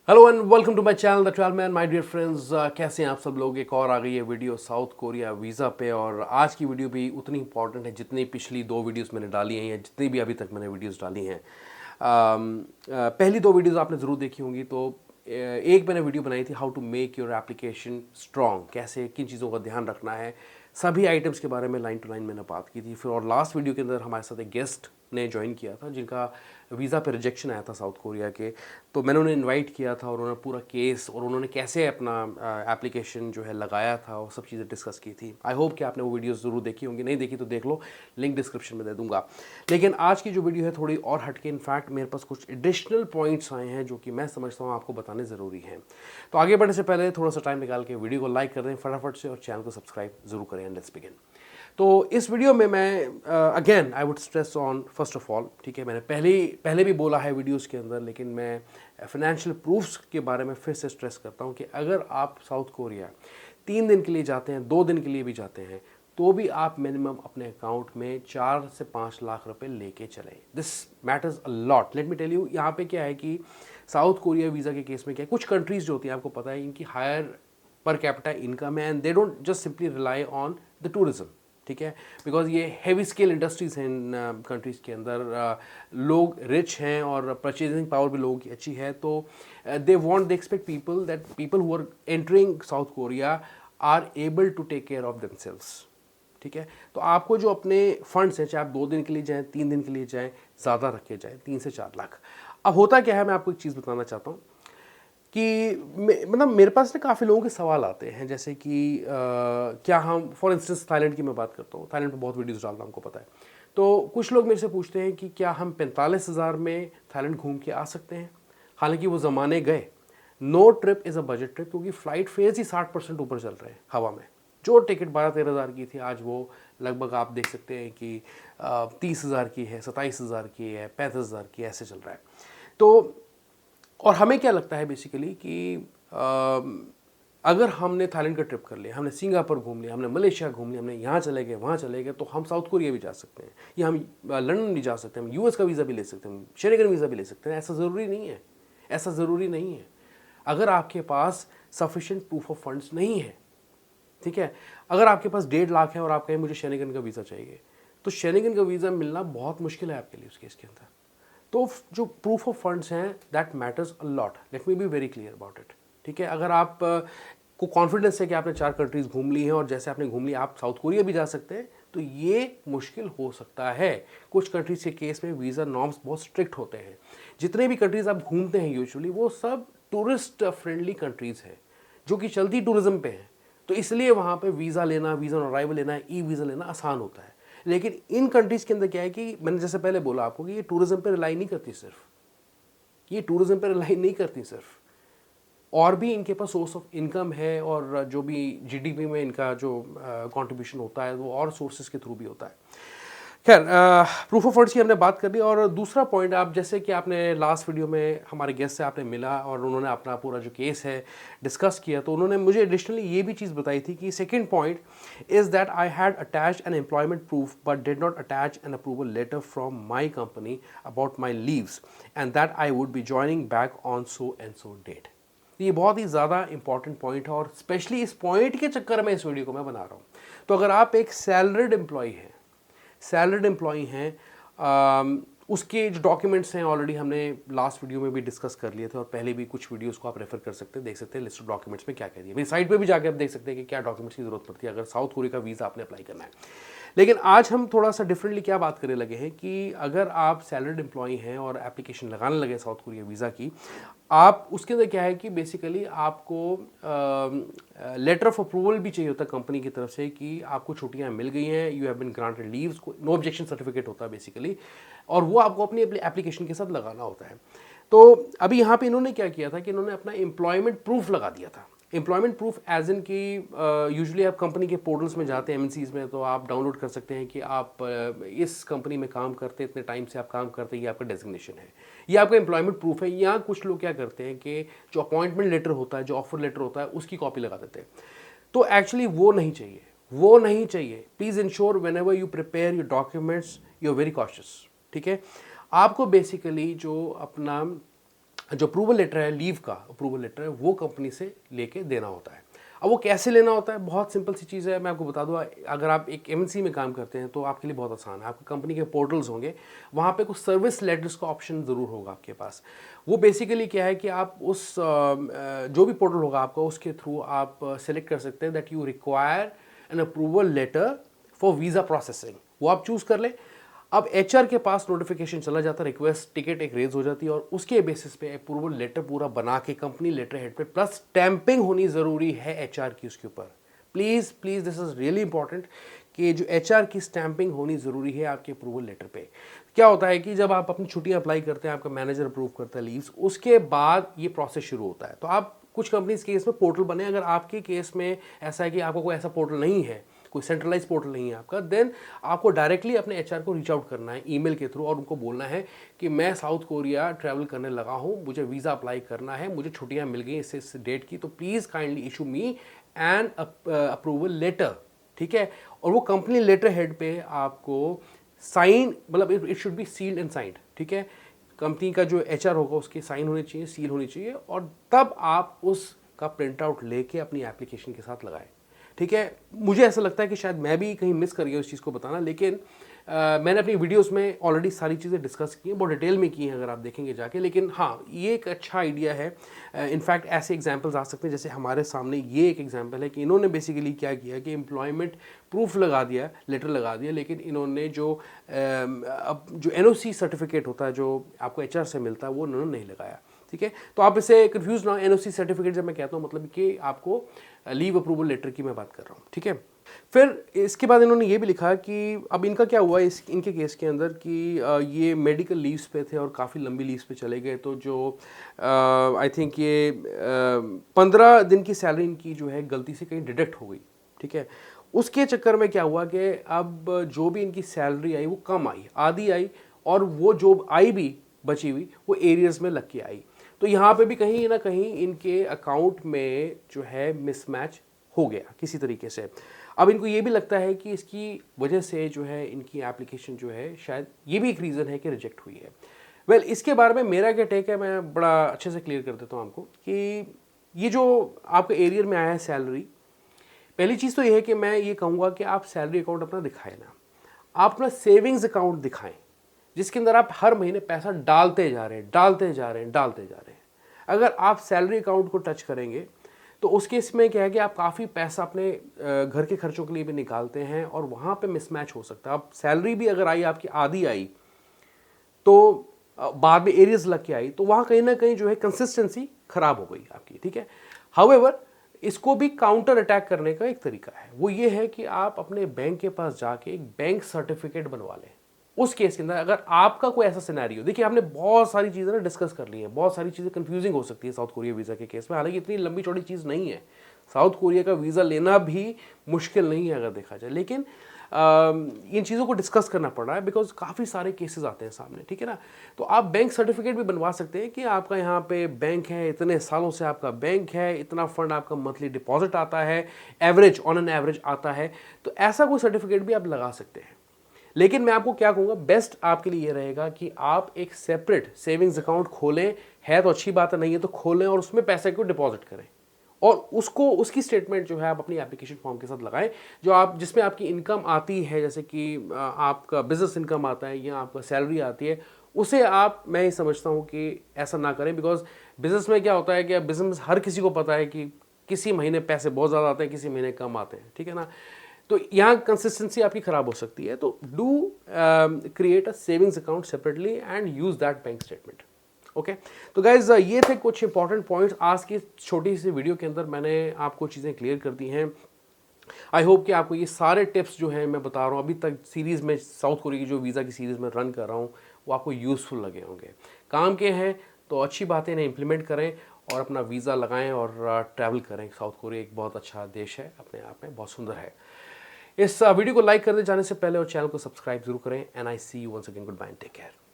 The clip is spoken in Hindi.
Hello and welcome to my channel the 12 man my dear friends. कैसे हैं आप सब लोग। एक और आ गई है वीडियो साउथ कोरिया वीज़ा पे और आज की वीडियो भी उतनी इंपॉर्टेंट है जितनी पिछली दो वीडियोस मैंने डाली हैं या जितनी भी अभी तक मैंने वीडियोस डाली हैं। पहली दो वीडियोस आपने ज़रूर देखी होंगी। तो एक मैंने वीडियो बनाई थी how to make your application strong, कैसे किन चीज़ों का ध्यान रखना है, सभी आइटम्स के बारे में लाइन टू लाइन मैंने बात की थी। फिर और लास्ट वीडियो के अंदर हमारे साथ एक गेस्ट ने ज्वाइन किया था जिनका वीज़ा पे रिजेक्शन आया था साउथ कोरिया के। तो मैंने उन्हें इनवाइट किया था और उन्होंने पूरा केस और उन्होंने कैसे अपना एप्लीकेशन जो है लगाया था वो सब चीज़ें डिस्कस की थी। आई होप कि आपने वो वीडियोस ज़रूर देखी होंगी, नहीं देखी तो देख लो, लिंक डिस्क्रिप्शन में दे दूंगा। लेकिन आज की जो वीडियो है थोड़ी और हटके, इनफैक्ट मेरे पास कुछ एडिशनल पॉइंट्स आए हैं जो कि मैं समझता हूँ आपको बताने ज़रूरी हैं। तो आगे बढ़ने से पहले थोड़ा सा टाइम निकाल के वीडियो को लाइक कर दें फटाफट से और चैनल को सब्सक्राइब जरूर करें। Let's begin. तो इस वीडियो में मैं again I would stress on first of all, ठीक है, मैंने पहले भी बोला है वीडियोस के अंदर, लेकिन मैं फाइनेंशियल प्रूफ्स के बारे में फिर से स्ट्रेस करता हूँ कि अगर आप साउथ कोरिया 3 दिन के लिए जाते हैं, 2 दिन के लिए भी जाते हैं, तो भी आप मिनिमम अपने अकाउंट में 4 से 5 लाख रुपए लेके चलें। This matters a lot. Let me tell you, यहाँ पे क्या है कि साउथ कोरिया वीज़ा के केस में क्या है, कुछ कंट्रीज़ जो होती हैं आपको पता है इनकी हायर पर कैपिटा इनकम है and they don't just simply rely on the tourism, ठीक है, बिकॉज ये हैवी स्केल इंडस्ट्रीज़ हैं इन कंट्रीज़ के अंदर। लोग रिच हैं और परचेजिंग पावर भी लोगों की अच्छी है। तो they want, they expect people who are entering South Korea are able to take care of themselves, ठीक है। तो आपको जो अपने फंड्स हैं, चाहे आप 2 दिन के लिए जाएं, 3 दिन के लिए जाएं, ज़्यादा रखे जाएं, 3 से 4 लाख। अब होता क्या है, मैं आपको एक चीज़ बताना चाहता हूँ कि मतलब मेरे पास ना काफ़ी लोगों के सवाल आते हैं, जैसे कि क्या हम, फॉर इंस्टेंस थाईलैंड की मैं बात करता हूँ, थाईलैंड पे बहुत वीडियोस डालता हूँ, आपको पता है। तो कुछ लोग मेरे से पूछते हैं कि क्या हम 45,000 में थाईलैंड घूम के आ सकते हैं। हालांकि वो ज़माने गए। No trip is a budget trip, क्योंकि फ़्लाइट फेयर्स ही 60% ऊपर चल रहे हैं हवा में। जो टिकट 12-13 हज़ार की थी, आज वो लगभग आप देख सकते हैं कि 30,000 की है, 27,000 की है, 35,000 की, ऐसे चल रहा है। तो और हमें क्या लगता है बेसिकली कि अगर हमने थाईलैंड का ट्रिप कर लिया, हमने सिंगापुर घूम लिया, हमने मलेशिया घूम लिया, हमने यहाँ चले गए, वहाँ चले गए, तो हम साउथ कोरिया भी जा सकते हैं, या हम लंदन भी जा सकते हैं, हम यूएस का वीज़ा भी ले सकते हैं, शेंगेन वीज़ा भी ले सकते हैं। ऐसा ज़रूरी नहीं है, ऐसा ज़रूरी नहीं है। अगर आपके पास सफिशिएंट प्रूफ ऑफ फंड्स नहीं है, ठीक है, अगर आपके पास 1.5 लाख है और आप कहें मुझे शेंगेन का वीज़ा चाहिए, तो शेंगेन का वीज़ा मिलना बहुत मुश्किल है आपके लिए उस केस के अंदर। तो जो प्रूफ ऑफ फंड्स हैं that matters a lot. Let me be very clear about it, ठीक है। अगर आप को कॉन्फिडेंस है कि आपने 4 कंट्रीज घूम ली हैं और जैसे आपने घूम ली आप साउथ कोरिया भी जा सकते हैं, तो ये मुश्किल हो सकता है। कुछ कंट्रीज के केस में वीज़ा नॉर्म्स बहुत स्ट्रिक्ट होते हैं। जितने भी कंट्रीज आप घूमते हैं यूजुअली वो सब टूरिस्ट फ्रेंडली कंट्रीज हैं जो कि चलती टूरिज्म पे हैं। तो इसलिए वहाँ पे वीज़ा लेना, वीज़ा ऑन अराइवल लेना, ई वीज़ा लेना आसान होता है। लेकिन इन कंट्रीज़ के अंदर क्या है कि मैंने जैसे पहले बोला आपको कि ये टूरिज्म पे रिलाई नहीं करती सिर्फ, ये टूरिज्म पे रिलाई नहीं करती सिर्फ, और भी इनके पास सोर्स ऑफ इनकम है और जो भी जीडीपी में इनका जो कंट्रीब्यूशन होता है वो और सोर्सेज के थ्रू भी होता है। खैर, प्रूफ ऑफ फंड्स की हमने बात कर ली। और दूसरा पॉइंट, आप जैसे कि आपने लास्ट वीडियो में हमारे गेस्ट से आपने मिला और उन्होंने अपना पूरा जो केस है डिस्कस किया, तो उन्होंने मुझे एडिशनली ये भी चीज़ बताई थी कि second point is that I had attached an employment proof but did not attach an approval letter from my company about my leaves and that I would be joining back on so and so date. ये बहुत ही ज़्यादा इंपॉर्टेंट पॉइंट है और स्पेशली इस पॉइंट के चक्कर में इस वीडियो को मैं बना रहा हूँ। तो अगर आप एक सैलरीड एम्प्लॉय हैं, उसके जो डॉक्यूमेंट्स हैं ऑलरेडी हमने लास्ट वीडियो में भी डिस्कस कर लिए थे और पहले भी कुछ वीडियोस को आप रेफर कर सकते हैं, देख सकते हैं लिस्ट ऑफ डॉक्यूमेंट्स में क्या कह दिया। मेरी साइट पे भी जाकर आप देख सकते हैं कि क्या डॉक्यूमेंट्स की जरूरत पड़ती है अगर साउथ कोरिया का वीज़ा आपने अप्लाई करना है। लेकिन आज हम थोड़ा सा डिफरेंटली क्या बात करने लगे हैं कि अगर आप सैलरीड एम्प्लॉय हैं और एप्लीकेशन लगाने लगे साउथ कोरिया वीज़ा की, आप उसके अंदर क्या है कि बेसिकली आपको लेटर ऑफ अप्रूवल भी चाहिए होता है कंपनी की तरफ से कि आपको छुट्टियां मिल गई हैं, you have been granted leaves, no objection certificate होता है बेसिकली, और वो आपको अपनी एप्लीकेशन के साथ लगाना होता है। तो अभी यहाँ पे इन्होंने क्या किया था कि इन्होंने अपना एम्प्लॉयमेंट प्रूफ लगा दिया था। एम्प्लॉयमेंट प्रूफ एज इन की यूजुअली आप कंपनी के पोर्टल्स में जाते हैं एमएनसीज में, तो आप डाउनलोड कर सकते हैं कि आप इस कंपनी में काम करते हैं, इतने टाइम से आप काम करते हैं, ये आपका डेजिग्नेशन है, ये आपका एम्प्लॉयमेंट प्रूफ है। या कुछ लोग क्या करते हैं कि जो अपॉइंटमेंट लेटर होता है, जो ऑफर लेटर होता है, उसकी कॉपी लगा देते हैं। तो एक्चुअली वो नहीं चाहिए, वो नहीं चाहिए। Please ensure whenever you prepare your documents you are very cautious, ठीक है। आपको बेसिकली जो अपना जो अप्रूवल लेटर है, लीव का अप्रूवल लेटर है, वो कंपनी से लेके देना होता है। अब वो कैसे लेना होता है, बहुत सिंपल सी चीज़ है, मैं आपको बता दूँ। अगर आप एक एमएनसी में काम करते हैं तो आपके लिए बहुत आसान है। आपकी कंपनी के पोर्टल्स होंगे, वहाँ पे कुछ सर्विस लेटर्स का ऑप्शन ज़रूर होगा आपके पास। वो बेसिकली क्या है कि आप उस जो भी पोर्टल होगा आपका, उसके थ्रू आप सेलेक्ट कर सकते हैं that you require an approval letter for visa processing, वो आप चूज़ कर लें। अब एचआर के पास नोटिफिकेशन चला जाता है, रिक्वेस्ट टिकट एक रेज हो जाती है और उसके बेसिस पे अप्रूवल लेटर पूरा बना के कंपनी लेटर हेड पे, प्लस स्टैंपिंग होनी ज़रूरी है एचआर की उसके ऊपर। Please please this is really important कि जो एचआर की स्टैंपिंग होनी ज़रूरी है आपके अप्रूवल लेटर पे। क्या होता है कि जब आप अपनी छुट्टियां अप्लाई करते हैं, आपका मैनेजर अप्रूव करता है लीव्स, उसके बाद ये प्रोसेस शुरू होता है। तो आप कुछ कंपनीज केस में पोर्टल बने, अगर आपके केस में ऐसा है कि आपको कोई ऐसा पोर्टल नहीं है, कोई सेंट्रलाइज पोर्टल नहीं है आपका, देन आपको डायरेक्टली अपने एचआर को रीच आउट करना है ईमेल के थ्रू और उनको बोलना है कि मैं साउथ कोरिया ट्रैवल करने लगा हूँ, मुझे वीज़ा अप्लाई करना है, मुझे छुट्टियाँ मिल गई इस डेट की, तो please kindly issue me an approval letter. ठीक है, और वो कंपनी लेटर हेड पे आपको साइन, मतलब it should be sealed and signed. ठीक है, कंपनी का जो एचआर होगा उसके साइन होने चाहिए, सील होनी चाहिए, और तब आप उसका प्रिंट आउट लेके अपनी एप्लीकेशन के साथ लगाएं। ठीक है, मुझे ऐसा लगता है कि शायद मैं भी कहीं मिस कर गया उस चीज़ को बताना, लेकिन मैंने अपनी वीडियोस में ऑलरेडी सारी चीज़ें डिस्कस की हैं, बहुत डिटेल में की हैं अगर आप देखेंगे जाके। लेकिन हाँ, ये एक अच्छा आइडिया है। इनफैक्ट ऐसे एग्जांपल्स आ सकते हैं, जैसे हमारे सामने ये एक एग्जांपल है कि इन्होंने बेसिकली क्या किया कि एम्प्लॉयमेंट प्रूफ लगा दिया, लेटर लगा दिया, लेकिन इन्होंने जो एनओसी सर्टिफिकेट होता है जो आपको एचआर से मिलता है, वो उन्होंने नहीं लगाया। ठीक है, तो आप इसे कंफ्यूज ना हो। एनओसी सर्टिफिकेट जब मैं कहता हूँ मतलब कि आपको लीव अप्रूवल लेटर की मैं बात कर रहा हूँ। ठीक है, फिर इसके बाद इन्होंने ये भी लिखा कि अब इनका क्या हुआ इनके केस के अंदर कि ये मेडिकल लीव्स पे थे और काफ़ी लंबी लीव्स पे चले गए, तो जो आई थिंक ये 15 दिन की सैलरी इनकी जो है गलती से कहीं डिडक्ट हो गई। ठीक है, उसके चक्कर में क्या हुआ कि अब जो भी इनकी सैलरी आई वो कम आई, आधी आई, और वो जो आई भी बची हुई वो एरियर्स में लग के आई। तो यहाँ पे भी कहीं ना कहीं इनके अकाउंट में जो है मिसमैच हो गया किसी तरीके से। अब इनको ये भी लगता है कि इसकी वजह से जो है इनकी एप्लीकेशन जो है शायद ये भी एक रीज़न है कि रिजेक्ट हुई है। वेल, इसके बारे में मेरा क्या टेक है, मैं बड़ा अच्छे से क्लियर कर देता हूँ आपको कि ये जो आपके एरियर में आया है सैलरी, पहली चीज़ तो ये है कि मैं ये कहूँगा कि आप सैलरी अकाउंट अपना दिखाएं ना, आप अपना सेविंग्स अकाउंट दिखाएं जिसके अंदर आप हर महीने पैसा डालते जा रहे हैं, डालते जा रहे हैं, डालते जा रहे हैं। अगर आप सैलरी अकाउंट को टच करेंगे तो उस केस में क्या है कि आप काफ़ी पैसा अपने घर के खर्चों के लिए भी निकालते हैं और वहाँ पे मिसमैच हो सकता है। अब सैलरी भी अगर आई आपकी आधी आई तो बाद में एरियर्स लग के आई, तो वहाँ कहीं ना कहीं जो है कंसिस्टेंसी खराब हो गई आपकी। ठीक है, हाउएवर इसको भी काउंटर अटैक करने का एक तरीका है, वो ये है कि आप अपने बैंक के पास जाके एक बैंक सर्टिफिकेट बनवा लें। उस केस के अंदर अगर आपका कोई ऐसा सिनेरियो, देखिए हमने बहुत सारी चीज़ें ना डिस्कस कर ली हैं, बहुत सारी चीज़ें कंफ्यूजिंग हो सकती है साउथ कोरिया वीज़ा के केस में, हालांकि इतनी लंबी चौड़ी चीज़ नहीं है। साउथ कोरिया का वीज़ा लेना भी मुश्किल नहीं है अगर देखा जाए, लेकिन इन चीज़ों को डिस्कस करना पड़ रहा है बिकॉज काफ़ी सारे केसेस आते हैं सामने। ठीक है ना, तो आप बैंक सर्टिफिकेट भी बनवा सकते हैं कि आपका यहाँ पे बैंक है, इतने सालों से आपका बैंक है, इतना फंड आपका मंथली डिपॉजिट आता है, एवरेज ऑन एन एवरेज आता है, तो ऐसा कोई सर्टिफिकेट भी आप लगा सकते हैं। लेकिन मैं आपको क्या कहूँगा, बेस्ट आपके लिए ये रहेगा कि आप एक सेपरेट सेविंग्स अकाउंट खोलें, है तो अच्छी बात है, नहीं है तो खोलें और उसमें पैसे को डिपॉजिट करें और उसको उसकी स्टेटमेंट जो है आप अपनी एप्लीकेशन फॉर्म के साथ लगाएं, जो आप जिसमें आपकी इनकम आती है, जैसे कि आपका बिजनेस इनकम आता है या आपका सैलरी आती है, उसे आप, मैं ये समझता हूँ कि ऐसा ना करें। बिकॉज बिजनेस में क्या होता है कि बिजनेस हर किसी को पता है कि किसी महीने पैसे बहुत ज़्यादा आते हैं, किसी महीने कम आते हैं। ठीक है ना, तो यहाँ कंसिस्टेंसी आपकी खराब हो सकती है। तो do create a savings account separately and use that bank statement. Okay, तो गाइज ये थे कुछ इंपॉर्टेंट पॉइंट्स आज की छोटी सी वीडियो के अंदर, मैंने आपको चीज़ें क्लियर कर दी हैं। आई होप कि आपको ये सारे टिप्स जो हैं मैं बता रहा हूँ अभी तक सीरीज़ में, साउथ कोरिया की जो वीज़ा की सीरीज़ में रन कर रहा हूँ, वो आपको यूज़फुल लगे होंगे, काम के हैं, तो अच्छी बातें इन्हें इम्प्लीमेंट करें और अपना वीज़ा लगाएं और ट्रैवल करें। साउथ कोरिया एक बहुत अच्छा देश है, अपने आप में बहुत सुंदर है। इस वीडियो को लाइक करने जाने से पहले और चैनल को सब्सक्राइब जरूर करें। And I see you once again, goodbye, take care.